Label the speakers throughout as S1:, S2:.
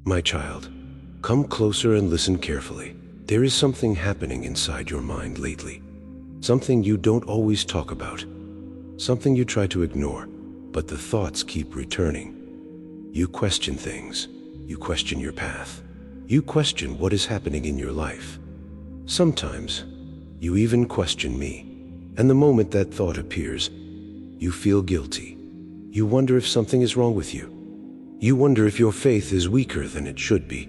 S1: My child, come closer and listen carefully. There is something happening inside your mind lately. Something you don't always talk about. Something you try to ignore, but the thoughts keep returning. You question things. You question your path. You question what is happening in your life. Sometimes, you even question me. And the moment that thought appears, you feel guilty. You wonder if something is wrong with you. You wonder if your faith is weaker than it should be.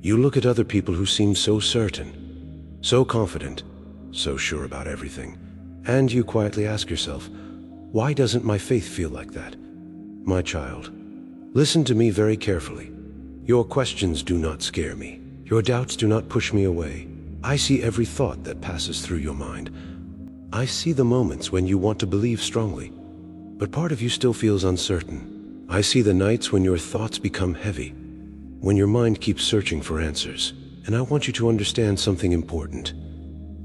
S1: You look at other people who seem so certain, so confident, so sure about everything, and you quietly ask yourself, why doesn't my faith feel like that? My child, listen to me very carefully. Your questions do not scare me. Your doubts do not push me away. I see every thought that passes through your mind. I see the moments when you want to believe strongly, but part of you still feels uncertain. I see the nights when your thoughts become heavy, when your mind keeps searching for answers. And I want you to understand something important.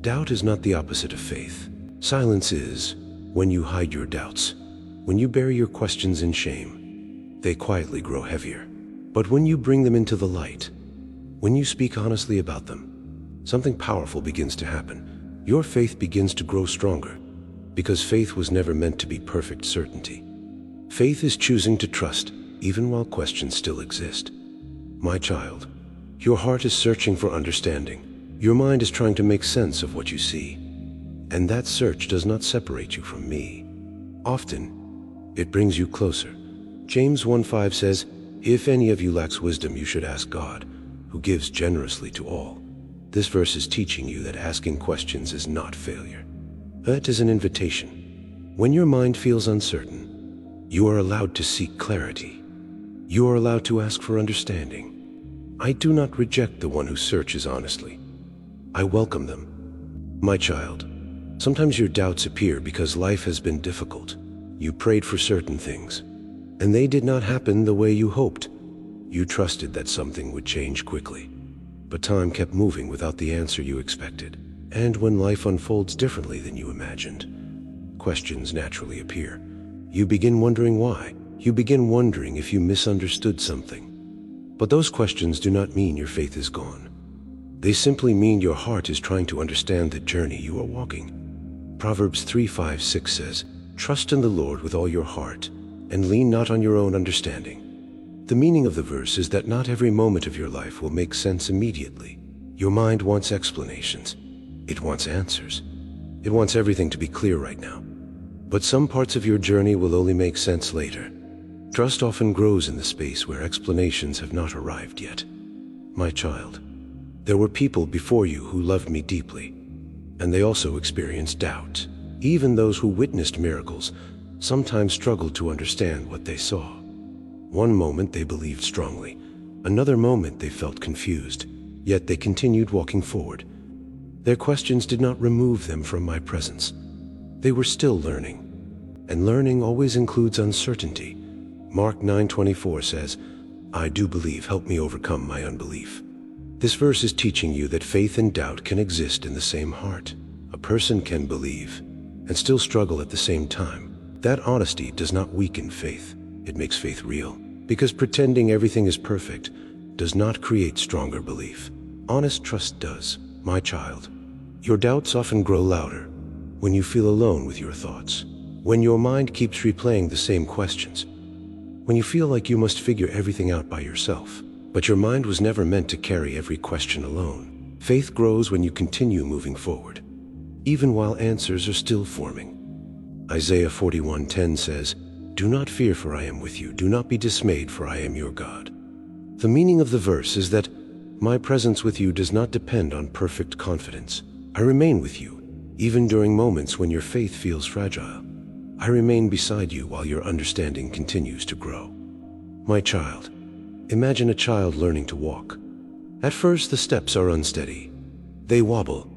S1: Doubt is not the opposite of faith. Silence is when you hide your doubts, when you bury your questions in shame. They quietly grow heavier. But when you bring them into the light, when you speak honestly about them, something powerful begins to happen. Your faith begins to grow stronger, because faith was never meant to be perfect certainty. Faith is choosing to trust, even while questions still exist. My child, your heart is searching for understanding. Your mind is trying to make sense of what you see. And that search does not separate you from me. Often, it brings you closer. James 1:5 says, "If any of you lacks wisdom, you should ask God, who gives generously to all." This verse is teaching you that asking questions is not failure. It is an invitation. When your mind feels uncertain, you are allowed to seek clarity. You are allowed to ask for understanding. I do not reject the one who searches honestly. I welcome them. My child, sometimes your doubts appear because life has been difficult. You prayed for certain things, and they did not happen the way you hoped. You trusted that something would change quickly, but time kept moving without the answer you expected. And when life unfolds differently than you imagined, questions naturally appear. You begin wondering why. You begin wondering if you misunderstood something. But those questions do not mean your faith is gone. They simply mean your heart is trying to understand the journey you are walking. Proverbs 3:5-6 says, "Trust in the Lord with all your heart, and lean not on your own understanding." The meaning of the verse is that not every moment of your life will make sense immediately. Your mind wants explanations. It wants answers. It wants everything to be clear right now. But some parts of your journey will only make sense later. Trust often grows in the space where explanations have not arrived yet. My child, there were people before you who loved me deeply, and they also experienced doubt. Even those who witnessed miracles sometimes struggled to understand what they saw. One moment they believed strongly, another moment they felt confused, yet they continued walking forward. Their questions did not remove them from my presence. They were still learning, and learning always includes uncertainty. Mark 9:24 says, "I do believe, help me overcome my unbelief." This verse is teaching you that faith and doubt can exist in the same heart. A person can believe and still struggle at the same time. That honesty does not weaken faith. It makes faith real. Because pretending everything is perfect does not create stronger belief. Honest trust does. My child, your doubts often grow louder when you feel alone with your thoughts, when your mind keeps replaying the same questions, when you feel like you must figure everything out by yourself. But your mind was never meant to carry every question alone. Faith grows when you continue moving forward, even while answers are still forming. Isaiah 41:10 says, "Do not fear, for I am with you. Do not be dismayed, for I am your God." The meaning of the verse is that my presence with you does not depend on perfect confidence. I remain with you, even during moments when your faith feels fragile. I remain beside you while your understanding continues to grow. My child, imagine a child learning to walk. At first, the steps are unsteady. They wobble,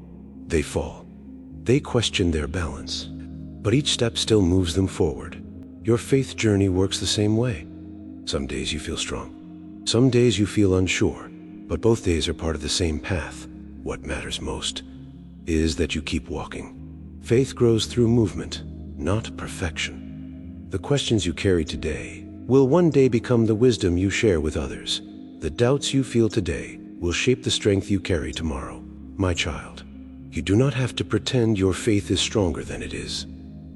S1: they fall, they question their balance. But each step still moves them forward. Your faith journey works the same way. Some days you feel strong. Some days you feel unsure, but both days are part of the same path. What matters most is that you keep walking. Faith grows through movement, not perfection. The questions you carry today will one day become the wisdom you share with others. The doubts you feel today will shape the strength you carry tomorrow. My child, you do not have to pretend your faith is stronger than it is.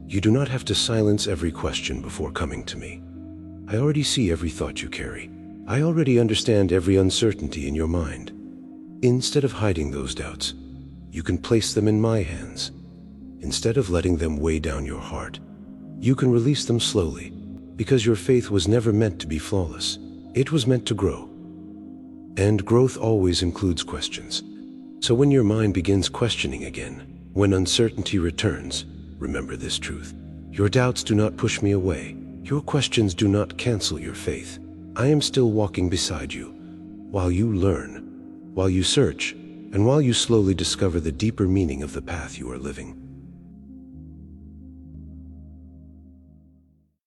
S1: You do not have to silence every question before coming to me. I already see every thought you carry. I already understand every uncertainty in your mind. Instead of hiding those doubts, you can place them in my hands. Instead of letting them weigh down your heart, you can release them slowly, because your faith was never meant to be flawless. It was meant to grow. And growth always includes questions. So when your mind begins questioning again, when uncertainty returns, remember this truth. Your doubts do not push me away. Your questions do not cancel your faith. I am still walking beside you, while you learn, while you search, and while you slowly discover the deeper meaning of the path you are living.